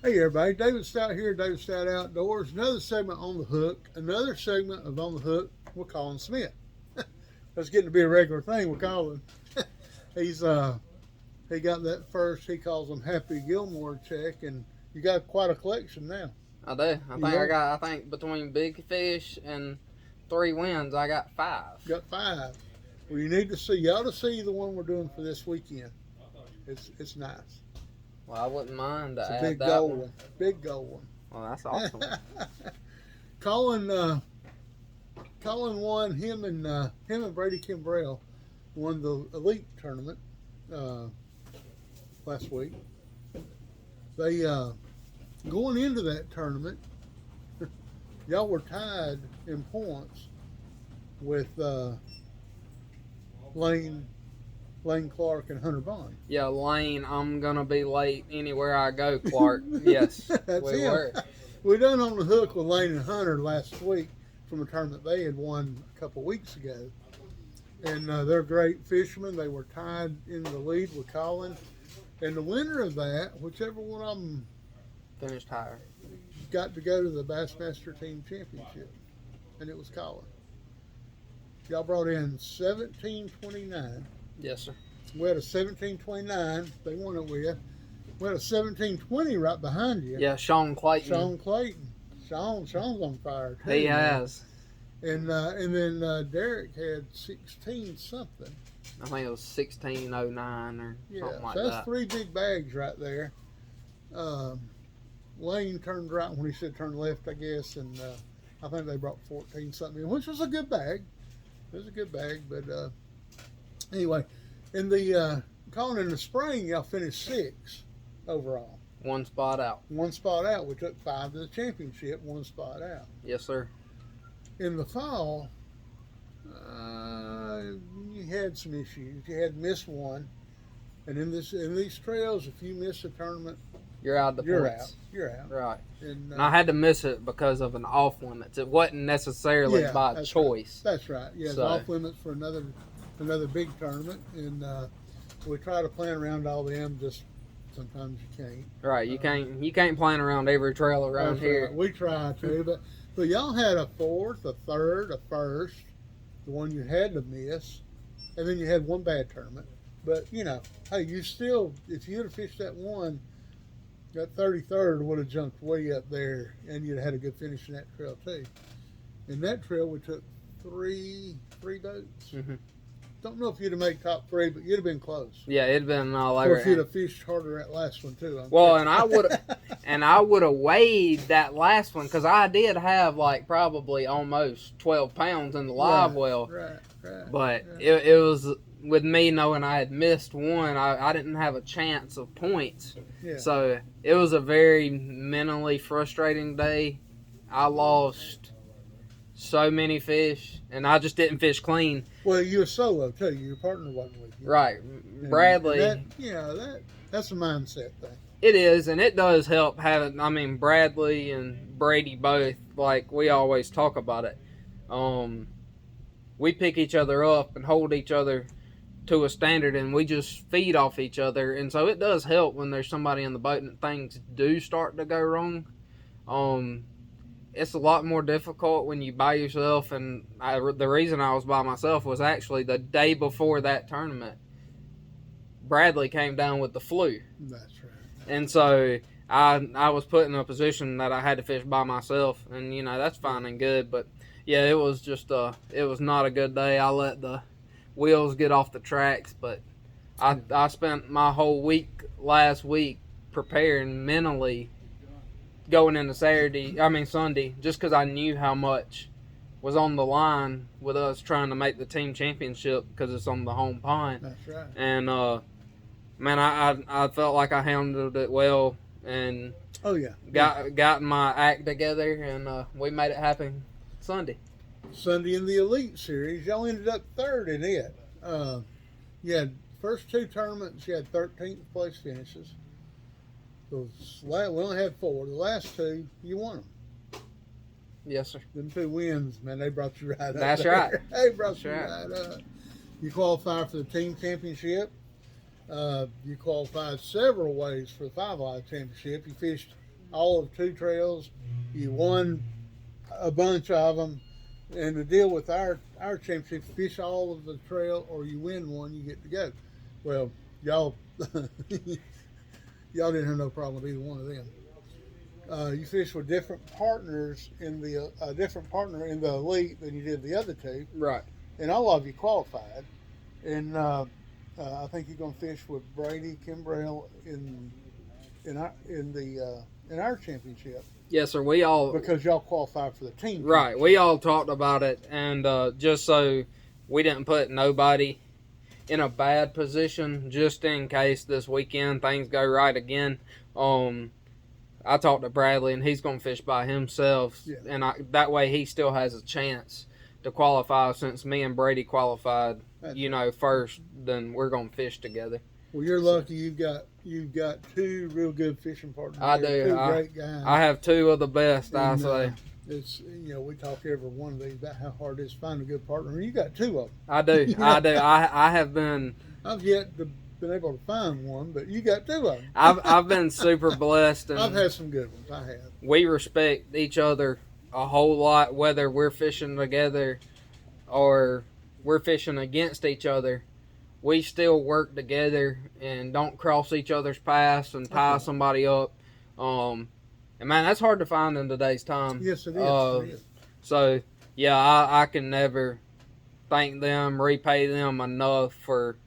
Hey everybody, David Stout here, David Stout Outdoors. Another segment on the hook. Another segment of On the Hook with Collin Smith. That's getting to be a regular thing with Collin. He's he got that first, he calls them Happy Gilmore check, and you got quite a collection now. I do. I think between big fish and 3 wins, I got 5. Got 5. Well, you need to see. You ought to see the one we're doing for this weekend. It's nice. Well, I wouldn't mind to It's a add big that gold one. one. Big gold one. Well, that's awesome. Collin won. Him and Brady Kimbrell won the elite tournament last week. They going into that tournament, y'all were tied in points with Lane Clark and Hunter Bond. Yeah, Lane, I'm going to be late anywhere I go, Clark. Yes, That's we him. were. We done On the Hook with Lane and Hunter last week from a tournament they had won a couple weeks ago. And they're great fishermen. They were tied in the lead with Collin. And the winner of that, whichever one of them Finished higher. got to go to the Bassmaster Team Championship. And it was Collin. Y'all brought in 1729. Yes, sir. We had a 1729. They won it with you. We had a 1720 right behind you. Yeah, Sean Clayton. Sean Clayton. Sean's on fire too. He man. has. And then Derek had 16 something. I think it was 1609 or something like so that's that. 3 big bags right there. Lane turned right when he said turn left, I guess, and I think they brought 14 something in, which was a good bag. It was a good bag, but anyway, in the Collin in the spring, y'all finished 6 overall. 1 spot out. 1 spot out. We took 5 to the championship, 1 spot out. Yes, sir. In the fall, you had some issues. You had missed one, and in these trails, if you miss a tournament, You're out of the you're points. out. You're out. Right. And I had to miss it because of an off limits. It wasn't necessarily by that's choice. Right. That's right. Yeah, it's So- off limits for another big tournament, and we try to plan around all them. Just sometimes you can't. Right. You can't plan around every trail around That's here. right. We try to, but y'all had a 4th, a 3rd, a 1st, the one you had to miss, and then you had 1 bad tournament. But hey, you still, if you'd have fished that one, that 33rd would have jumped way up there, and you'd have had a good finish in that trail too. In that trail, we took three boats. Mm-hmm. Don't know if you'd have made top 3, but you'd have been close. Yeah, it'd been all Or over. if you'd have fished harder that last one too. Well, and I would have weighed that last one because I did have like probably almost 12 pounds in the live well. Right. But it was with me knowing I had missed one, I didn't have a chance of points. Yeah. So it was a very mentally frustrating day. I lost so many fish, and I just didn't fish clean. Well, you were solo too. Your partner wasn't with you. Right. And Bradley. That's a mindset thing. It is, and it does help having, Bradley and Brady both, like we always talk about it. We pick each other up and hold each other to a standard, and we just feed off each other. And so it does help when there's somebody in the boat and things do start to go wrong. It's a lot more difficult when you by yourself, and the reason I was by myself was actually the day before that tournament. Bradley came down with the flu. That's right. And so I was put in a position that I had to fish by myself, and that's fine and good. But yeah, it was just it was not a good day. I let the wheels get off the tracks, but I spent my whole week last week preparing mentally going into Sunday, just because I knew how much was on the line with us trying to make the team championship because it's on the home pond. That's right. And man, I felt like I handled it well, and got my act together, and we made it happen Sunday. Sunday in the Elite Series, y'all ended up 3rd in it. You had first 2 tournaments, you had 13th place finishes. We only had 4. The last 2, you won them. Yes, sir. Them 2 wins, man, they brought you right up. That's there. right. They brought you That's right up. You qualified for the team championship. You qualified several ways for the 5 Live Championship. You fished all of 2 trails. You won a bunch of them. And the deal with our championship, fish all of the trail, or you win one, you get to go. Well, y'all y'all didn't have no problem with either one of them. You fish with different partners in the different partner in the elite than you did the other 2. Right. And all of you qualified. And I think you're gonna fish with Brady Kimbrell in our championship. Yes, sir. We all, because y'all qualified for the team. Right. We all talked about it, and just so we didn't put nobody in a bad position, just in case this weekend things go right again. I talked to Bradley, and he's going to fish by himself, Yeah. and that way he still has a chance to qualify. Since me and Brady qualified, first, then we're going to fish together. Well, you're lucky. You've got 2 real good fishing partners. I do. 2 great guys. I have 2 of the best. And, I say. It's we talk to every one of these about how hard it is to find a good partner. And you got 2 of them. I do. I do. I have been. I've yet to been able to find one, but you got 2 of them. I've been super blessed, and I've had some good ones. I have. We respect each other a whole lot, whether we're fishing together or we're fishing against each other. We still work together and don't cross each other's paths and tie somebody up. And man, that's hard to find in today's time. Yes, it is. So yeah, I can never thank them, repay them enough for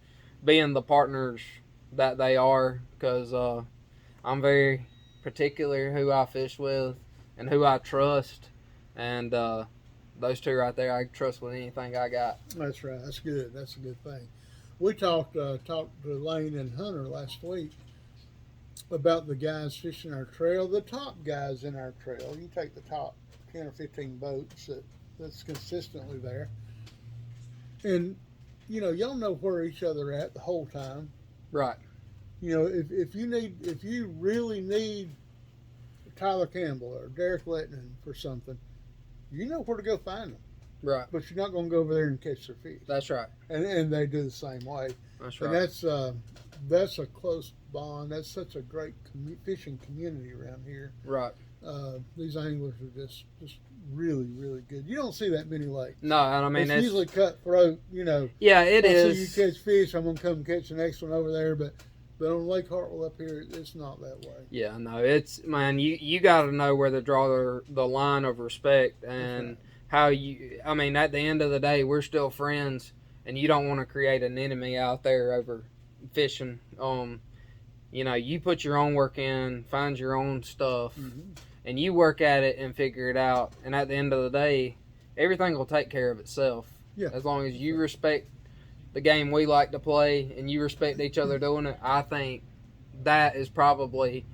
being the partners that they are, because I'm very particular who I fish with and who I trust, and those 2 right there I trust with anything I got. That's right. That's good. That's a good thing. We talked to Lane and Hunter last week about the guys fishing our trail, the top guys in our trail. You take the top 10 or 15 boats that's consistently there. And, y'all know where each other at the whole time. Right. If you really need Tyler Campbell or Derek Lettman for something, you know where to go find them. Right. But you're not going to go over there and catch their fish. That's right. And they do the same way. That's right. And that's a close bond. That's such a great fishing community around here. Right. These anglers are just really, really good. You don't see that many lakes. No, I mean, it's usually cutthroat. Yeah, it is. So you catch fish, I'm gonna come catch the next one over there. But on Lake Hartwell up here, it's not that way. Yeah, no, it's, man. You got to know where to draw the line of respect, and how you. I mean, at the end of the day, we're still friends, and you don't want to create an enemy out there over fishing. You put your own work in, find your own stuff. Mm-hmm. And you work at it and figure it out. And at the end of the day, everything will take care of itself. Yeah. As long as you respect the game we like to play and you respect each other doing it, I think that is probably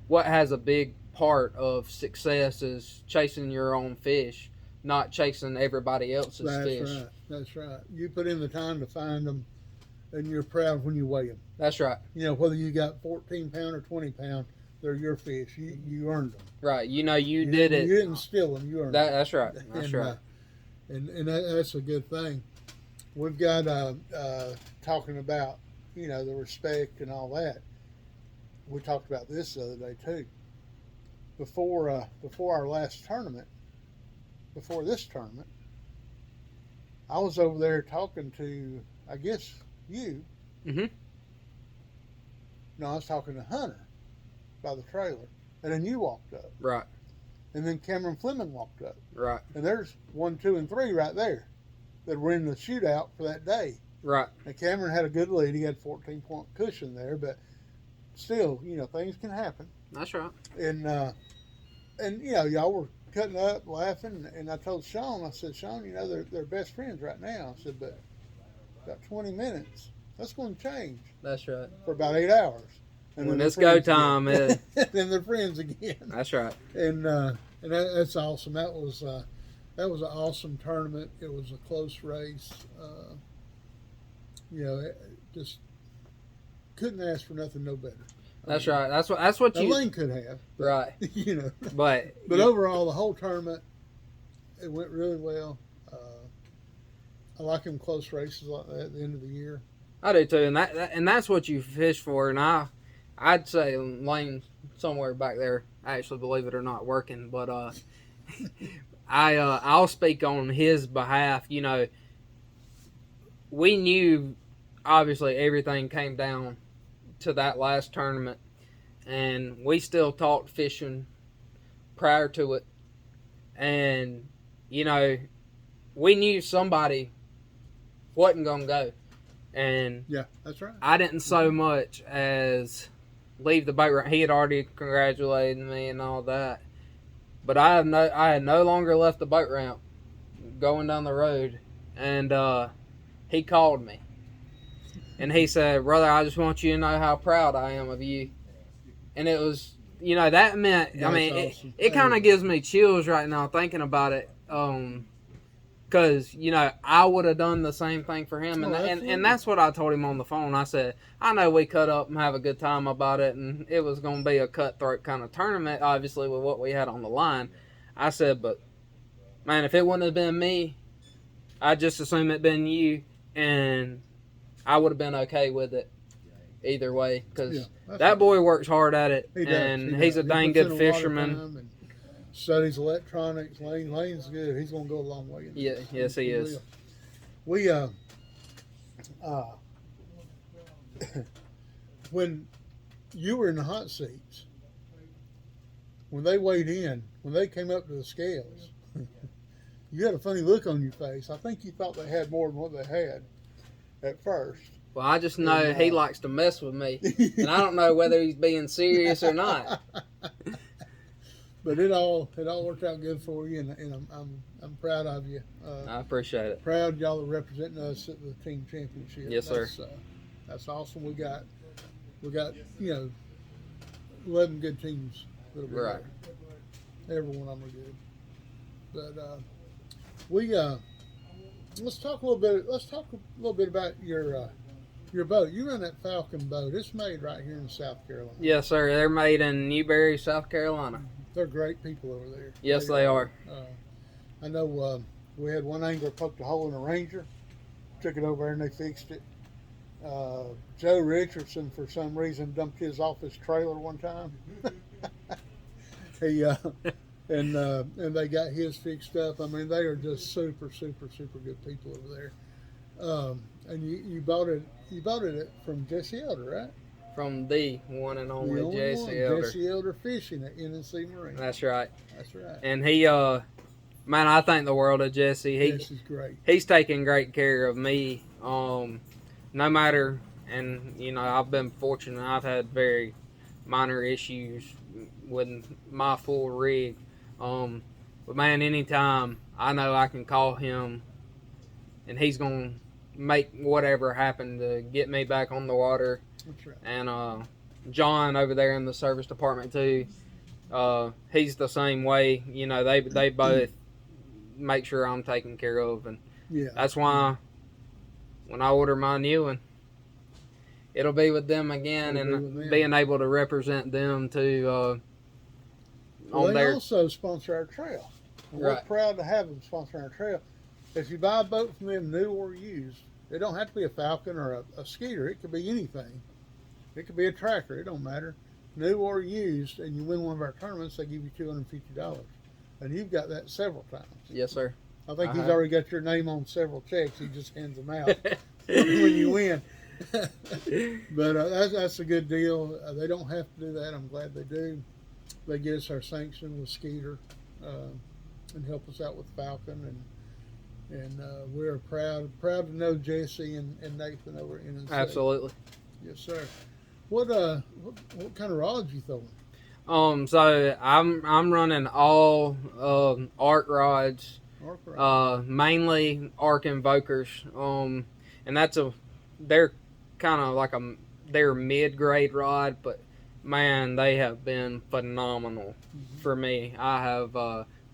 what has a big part of success, is chasing your own fish, not chasing everybody else's fish. That's right. That's right. You put in the time to find them, and you're proud when you weigh them. That's right. Whether you got 14 pound or 20 pound, they're your fish. You earned them. Right. You did it. You didn't steal them. You earned them. That's right. That's right. And that's a good thing. We've got talking about the respect and all that. We talked about this the other day too. Before our last tournament, before this tournament, I was over there talking to, I guess, you. Mm-hmm. No, I was talking to Hunter by the trailer, and then you walked up. Right. And then Cameron Fleming walked up. Right. And there's 1, 2, and 3 right there that were in the shootout for that day. Right. And Cameron had a good lead. He had 14-point cushion there, but still, things can happen. That's right. And y'all were cutting up, laughing, and I told Sean, I said, Sean, they're best friends right now. I said, but about 20 minutes, that's going to change. That's right. For about 8 hours. And when it's go time, then they're friends again. That's right. And that's awesome. That was an awesome tournament. It was a close race. Just couldn't ask for nothing no better. That's right. That's what you. Lane could have. But, right. But overall, the whole tournament, it went really well. I like them close races like that at the end of the year. I do too, and that's what you fish for. And I'd say Lane somewhere back there, actually, believe it or not, working. But I'll speak on his behalf. You know, we knew obviously everything came down to that last tournament, and we still talked fishing prior to it. And you know, we knew somebody wasn't gonna go, and Yeah, that's right. I didn't so much as leave the boat ramp. He had already congratulated me and all that, but I had no longer left the boat ramp, going down the road, and he called me, and he said, "Brother, I just want you to know how proud I am of you." And it was, you know, that meant. That's I mean, awesome. it kind of gives me chills right now thinking about it. Because, you know, I would have done the same thing for him. And that's what I told him on the phone. I said, I know we cut up and have a good time about it, and it was going to be a cutthroat kind of tournament, obviously, with what we had on the line. I said, but, man, if it wouldn't have been me, I'd just assume it'd been you, and I would have been okay with it either way. Because that boy works hard at it, and he's a dang good fisherman. Studies electronics. Lane's good. He's gonna go a long way. Yeah, yes, he is. We when you were in the hot seats, when they weighed in, when they came up to the scales, you had a funny look on your face. I think you thought they had more than what they had at first. Well, I just know he likes to mess with me, and I don't know whether he's being serious or not. But it all worked out good for you, and I'm proud of you. I appreciate it. Proud y'all are representing us at the team championship. Yes, sir. That's awesome. We got 11 good teams that'll be right. There. Every one of them are good. But let's talk a little bit. Let's talk a little bit about your boat. You run that Falcon boat. It's made right here in South Carolina. Yes, sir. They're made in Newberry, South Carolina. They're great people over there. Yes, they are. I know we had one angler poked a hole in a Ranger, took it over there and they fixed it. Joe Richardson, for some reason, dumped his off his trailer one time. And they got his fixed up. I mean, they are just super, super, super good people over there. And you bought it from Jesse Elder, right? From the one and only Jesse Elder. Jesse Elder Fishing at NNC Marine. That's right. That's right. And he, man, I think the world of Jesse. Jesse's great. He's taking great care of me. No matter, and you know, I've been fortunate. I've had very minor issues with my full rig. But man, anytime I know I can call him, and he's gonna make whatever happen to get me back on the water. That's right. And John over there in the service department too, he's the same way. You know, they both make sure I'm taken care of, and that's why when I order my new one, it'll be with them again, being able to represent them too. They also sponsor our trail. And right. We're proud to have them sponsor our trail. If you buy a boat from them, new or used, it don't have to be a Falcon or a Skeeter. It could be anything. It could be a tracker. It don't matter. New or used, and you win one of our tournaments, they give you $250. And you've got that several times. Yes, sir. I think he's already got your name on several checks. He just hands them out when you win. But that's a good deal. They don't have to do that. I'm glad they do. They get us our sanction with Skeeter and help us out with Falcon, and we're proud to know Jesse and Nathan over at NNC. Absolutely. Yes, sir. What kind of rods you throwing? So I'm running all arc rods. Mainly arc invokers. And they're kind of like they're mid-grade rod, but man, they have been phenomenal for me. I have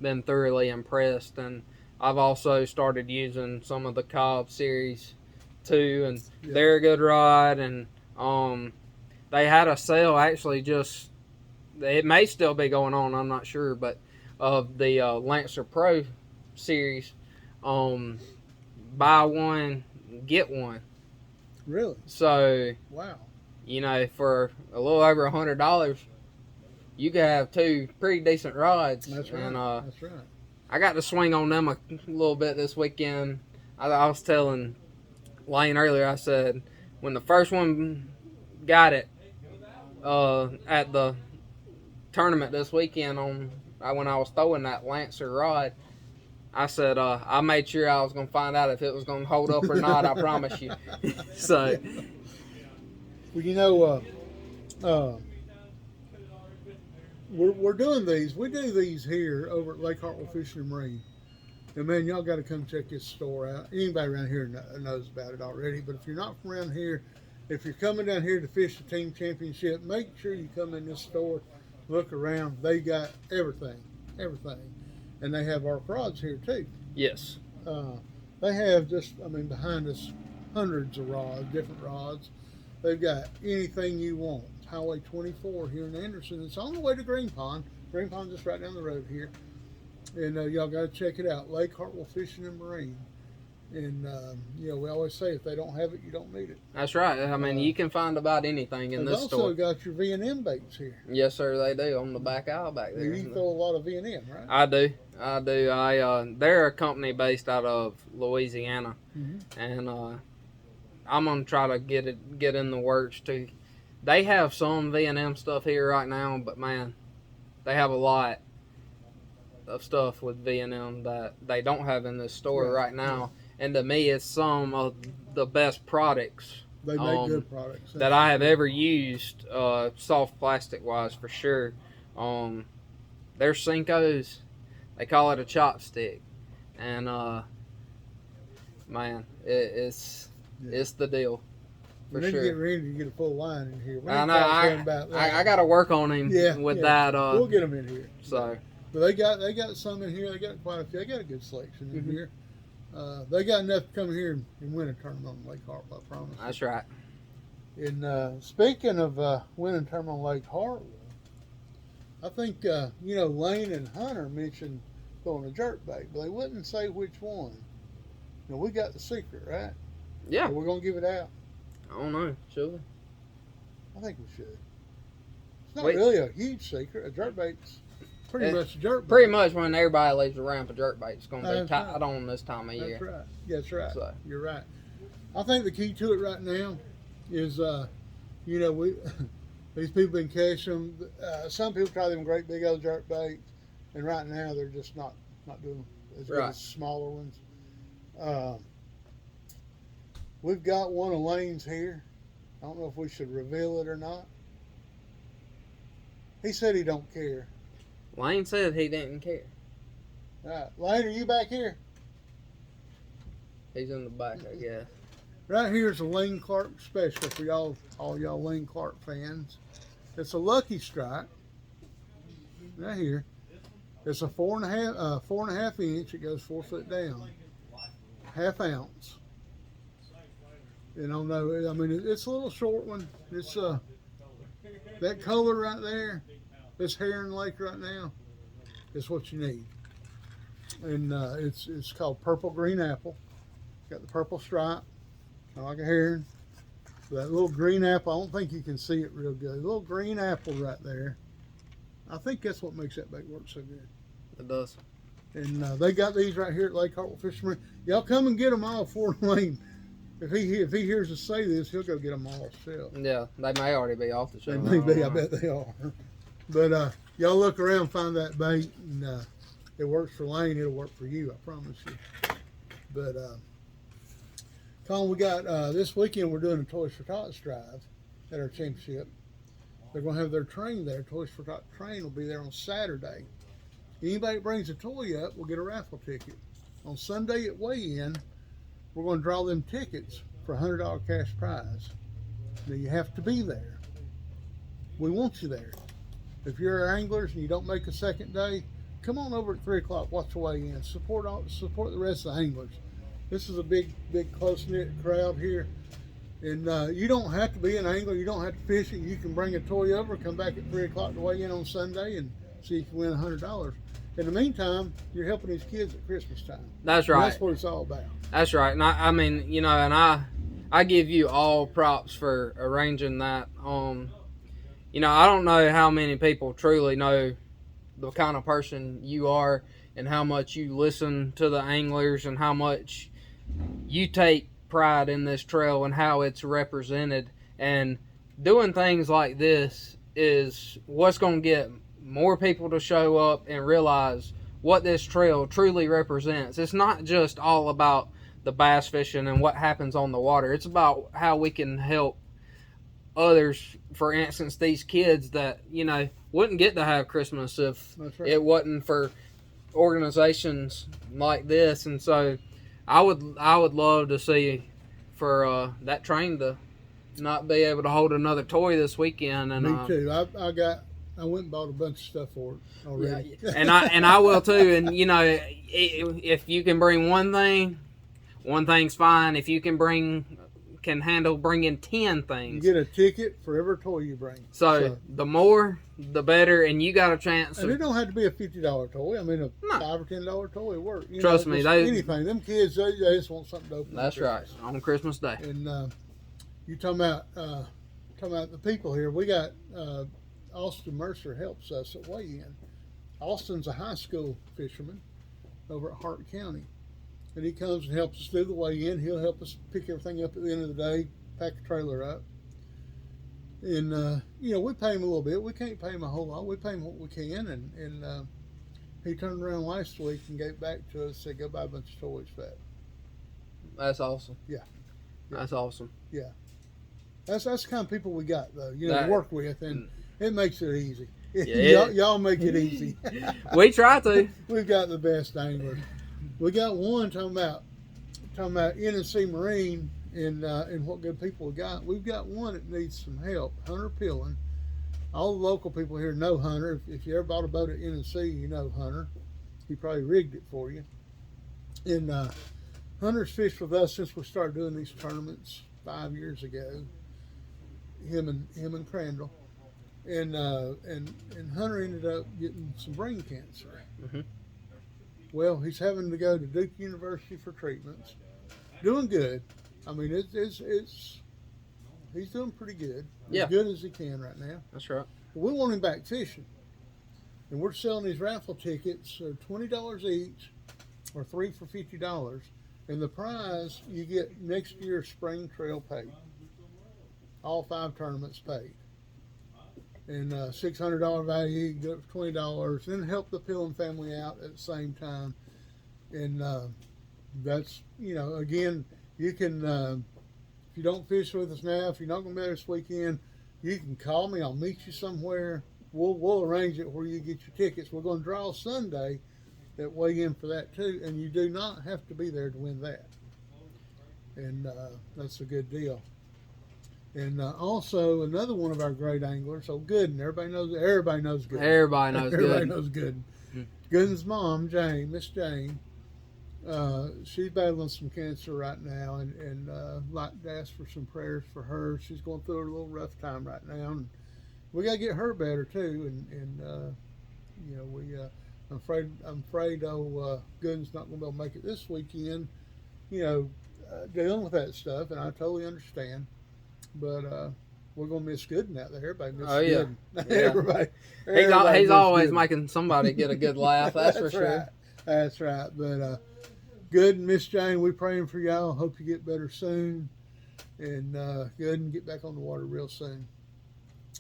been thoroughly impressed, and I've also started using some of the Cobb series too, and they're a good rod. And they had a sale actually, just it may still be going on, I'm not sure, but of the Lancer Pro series, buy one get one. Really? So wow. You know, for a little over $100, you could have two pretty decent rods. That's right. And That's right. I got to swing on them a little bit this weekend. I was telling Lane earlier, I said, when the first one got it at the tournament this weekend when I was throwing that Lancer rod, I said I made sure I was going to find out if it was going to hold up or not. I promise you. So, well, you know, we're doing these. We do these here over at Lake Hartwell Fishing and Marine. And man, y'all got to come check this store out. Anybody around here knows about it already. But if you're not from around here, if you're coming down here to fish the team championship, make sure you come in this store, look around. They got everything, and they have our rods here too. yes. They have behind us, hundreds of rods, different rods. They've got anything you want. Highway 24 here in Anderson. It's on the way to Green Pond. Green Pond's just right down the road here. And y'all got to check it out. Lake Hartwell Fishing and Marine. And, we always say if they don't have it, you don't need it. That's right. I mean, you can find about anything in this store. They've also got your V&M baits here. Yes, sir, they do on the back aisle back there. You throw a lot of V&M, right? I do. They're a company based out of Louisiana, and I'm gonna try to get in the works too. They have some V&M stuff here right now, but man, they have a lot of stuff with V&M that they don't have in this store right now. And to me, it's some of the best products. They make good products that I have ever used, soft plastic wise for sure. Their Cinco's, they call it a chopstick, and man, it's the deal. For sure. Get ready to get a full line in here. I know. I got to work on him with that. We'll get them in here. So, but they got some in here. They got quite a few. They got a good selection in here. They got enough to come here and win a tournament on Lake Hartwell, I promise. That's right. And speaking of winning a tournament on Lake Hartwell, I think Lane and Hunter mentioned throwing a jerkbait, but they wouldn't say which one. We got the secret, right? Yeah. So we're gonna give it out. I don't know. Should we? I think we should. It's not really a huge secret. A jerkbait's pretty much a jerkbait. Pretty much when everybody leaves the ramp, a jerkbait's going to be tied on this time of year. That's right. That's right. So. You're right. I think the key to it right now is, we these people been catching them. Some people try them great big old jerkbaits, and right now they're just not doing as good as smaller ones. We've got one of Lane's here. I don't know if we should reveal it or not. He said he don't care. Lane said he didn't care. All right. Lane, are you back here? He's in the back, I guess. Right here is a Lane Clark special for all y'all Lane Clark fans. It's a Lucky Strike. Right here. It's a 4.5 inch. It goes 4 foot down. Half ounce. It's a little short one. It's that color right there, this Heron Lake right now, is what you need. And it's called Purple Green Apple. Got the purple stripe, kind of like a heron. That little green apple, I don't think you can see it real good. A little green apple right there. I think that's what makes that bait work so good. It does. And they got these right here at Lake Hartwell Fishing Marine. Y'all come and get them all for Lane. If he hears us say this, he'll go get them all himself. Yeah, they may already be off the shelf. They may be, I bet they are. But y'all look around, find that bait, and it works for Lane, it'll work for you, I promise you. But Collin, we got this weekend we're doing a Toys for Tots drive at our championship. They're going to have their train there. Toys for Tots train will be there on Saturday. Anybody that brings a toy up will get a raffle ticket. On Sunday at weigh-in, we're going to draw them tickets for a $100 cash prize. Now you have to be there. We want you there. If you're anglers and you don't make a second day, come on over at 3 o'clock, watch the weigh-in. Support the rest of the anglers. This is a big close-knit crowd here. And you don't have to be an angler. You don't have to fish it. You can bring a toy over, come back at 3 o'clock to weigh in on Sunday and see if you win $100. In the meantime, you're helping these kids at Christmas time. That's right. And that's what it's all about. That's right. And I give you all props for arranging that. You know, I don't know how many people truly know the kind of person you are and how much you listen to the anglers and how much you take pride in this trail and how it's represented. And doing things like this is what's going to get more people to show up and realize what this trail truly represents. It's not just all about the bass fishing and what happens on the water. It's about how we can help others. For instance, these kids that, you know, wouldn't get to have Christmas if That's right. it wasn't for organizations like this. And so I would love to see for that train to not be able to hold another toy this weekend. And Me too. I went and bought a bunch of stuff for it already. Yeah, and I will too. And you know, if you can bring one thing's fine. If you can handle bringing 10 things, You get a ticket for every toy you bring. so the more the better. And you got a chance. And it don't have to be a $50 toy. I mean, a No. $5 or $10 toy will work. You Trust know, me, just they- anything. Them kids, they just want something to open. That's right, on Christmas Day. And you talking about the people here. We got Austin Mercer helps us at weigh-in. Austin's a high school fisherman over at Hart County, and he comes and helps us do the weigh-in. He'll help us pick everything up at the end of the day, pack the trailer up, and you know, we pay him a little bit. We can't pay him a whole lot. We pay him what we can, and he turned around last week and gave back to us. Said, "Go buy a bunch of toys for that." That's awesome. Yeah. That's awesome. That's the kind of people we got, though. You know, That- to work with, and it makes it easy. Yeah. y'all make it easy. We try to. We've got the best anglers. We got one talking about N&C Marine and what good people we got. We've got one that needs some help. Hunter Pillin. All the local people here know Hunter. If you ever bought a boat at N&C, you know Hunter. He probably rigged it for you. And Hunter's fished with us since we started doing these tournaments 5 years ago. Him and Crandall. And Hunter ended up getting some brain cancer. Mhm. Well, he's having to go to Duke University for treatments. Doing good. I mean, it's he's doing pretty good. Yeah. As good as he can right now. That's right. But we want him back fishing, and we're selling these raffle tickets, $20 each, or 3 for $50. And the prize, you get next year's spring trail paid. All 5 tournaments paid. And $600 value, you can do it for $20. Then help the Pillin family out at the same time. And that's, you know, again, you can, if you don't fish with us now, if you're not going to be there this weekend, you can call me. I'll meet you somewhere. We'll arrange it where you get your tickets. We're going to draw Sunday that weigh in for that too, and you do not have to be there to win that. And that's a good deal. And also another one of our great anglers, Gooden. Everybody knows Gooden. Everybody knows Everybody good. knows Gooden. Hmm. Gooden's mom, Miss Jane, she's battling some cancer right now, and like to ask for some prayers for her. She's going through a little rough time right now, and we got to get her better too. And you know, I'm afraid Gooden's not going to be able to make it this weekend. You know, dealing with that stuff, and I totally understand. But we're gonna miss Gooden out there. Everybody misses Gooden. Yeah. Everybody He's miss always Gooden. making somebody get a good laugh. That's for sure. Right. That's right. But Gooden, Miss Jane, we're praying for y'all. Hope you get better soon, and Gooden, get back on the water real soon.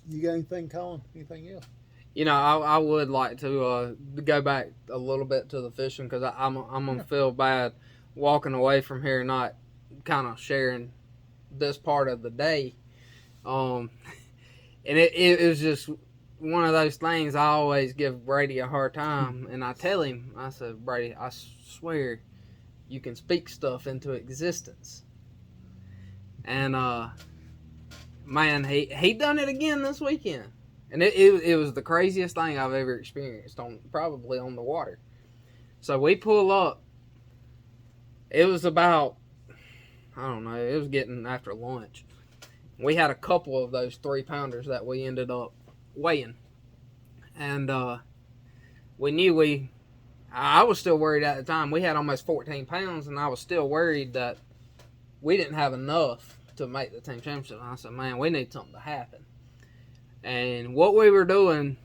You got anything, Collin? Anything else? You know, I would like to go back a little bit to the fishing because I'm gonna feel bad walking away from here not kind of sharing this part of the day. And it was just one of those things. I always give Brady a hard time, and I tell him, I said, Brady, I swear you can speak stuff into existence. And man, he done it again this weekend. And it was the craziest thing I've ever experienced, probably on the water. So we pull up. It was about, I don't know, it was getting after lunch. We had a couple of those 3-pounders that we ended up weighing. And we knew I was still worried at the time. We had almost 14 pounds, and I was still worried that we didn't have enough to make the team championship. And I said, man, we need something to happen. and what we were doing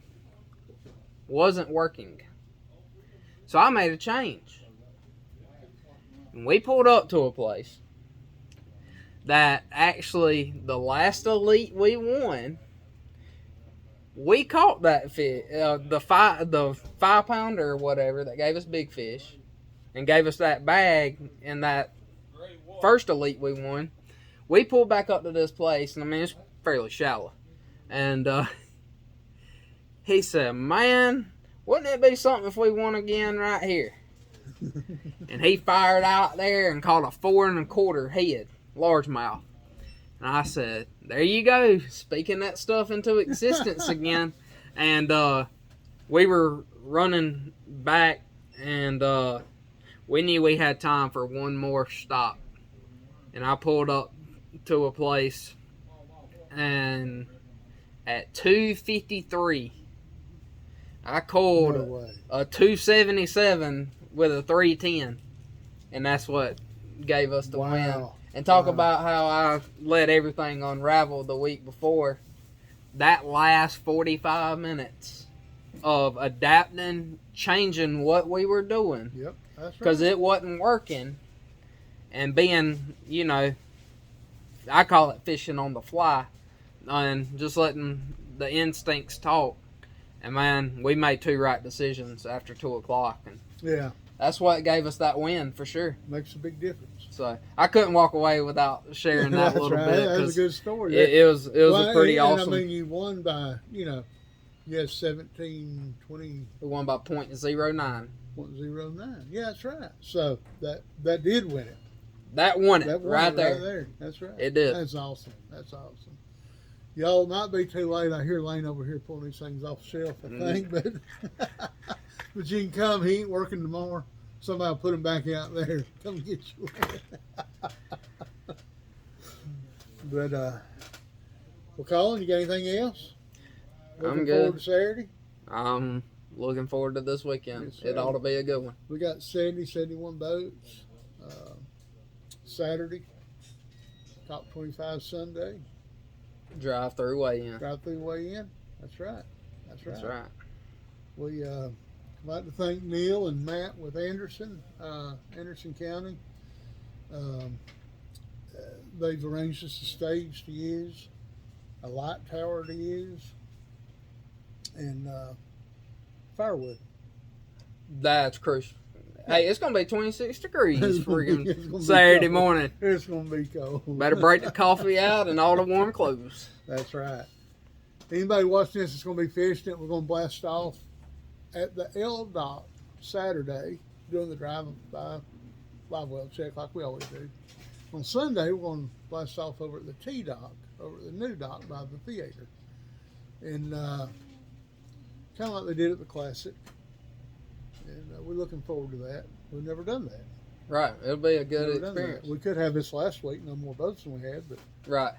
wasn't working. So I made a change. And we pulled up to a place that actually the last elite we won, we caught that fish, the 5-pounder or whatever that gave us big fish and gave us that bag in that first elite we won. We pulled back up to this place, and I mean, it's fairly shallow. And he said, man, wouldn't it be something if we won again right here? And he fired out there and caught a 4 1/4 head, largemouth. And I said, there you go, speaking that stuff into existence again. And we were running back, and we knew we had time for one more stop. And I pulled up to a place, and at 2:53, I called a 277 with a 310, and that's what gave us the win. And talk about how I let everything unravel the week before. That last 45 minutes of adapting, changing what we were doing. Yep, that's right. Because it wasn't working. And being, you know, I call it fishing on the fly. And just letting the instincts talk. And man, we made 2 right decisions after 2 o'clock. And yeah, that's what gave us that win for sure. Makes a big difference. So I couldn't walk away without sharing that little right. bit. That's a good story. It was a pretty awesome. I mean, you won by, you had 17, 20. We won by .09. 0.09. Yeah, that's right. So that did win it. That won it That won right it there. Right there. That's right. It did. That's awesome. That's awesome. Y'all, it might be too late. I hear Lane over here pulling these things off the shelf, I think. But but you can come. He ain't working tomorrow. Somebody will put him back out there. Come get you. But, well, Collin, you got anything else? I'm good. Looking forward to Saturday? I'm looking forward to this weekend. Yes, It ought to be a good one. We got 70, 71 boats. Saturday. Top 25 Sunday. Drive through weigh in. Drive through way in. That's right. That's right. That's right. We like to thank Neil and Matt with Anderson County. They've arranged us a stage to use, a light tower to use, and firewood. That's crucial. Hey, it's going to be 26 degrees freaking It's Saturday cold. morning. It's going to be cold. Better break the coffee out and all the warm clothes. That's right. Anybody watching this is going to be fishing it. We're going to blast off at the L dock Saturday, doing the driving by live well check like we always do. On Sunday, we're going to blast off over at the T dock, over at the new dock by the theater. And kind of like they did at the Classic. And we're looking forward to that. We've never done that. Right. It'll be a good Never done experience. that. We could have this last week, no more boats than we had, but Right.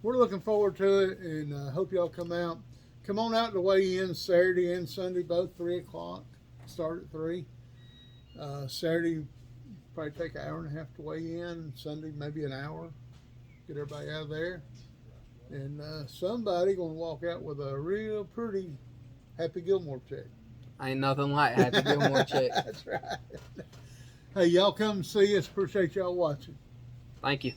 we're looking forward to it, and hope y'all come out. Come on out to weigh in Saturday and Sunday, both 3 o'clock. Start at 3. Saturday, probably take an hour and a half to weigh in. Sunday, maybe an hour. Get everybody out of there. And somebody going to walk out with a real pretty Happy Gilmore check. Ain't nothing like Happy Gilmore check. That's right. Hey, y'all come see us. Appreciate y'all watching. Thank you.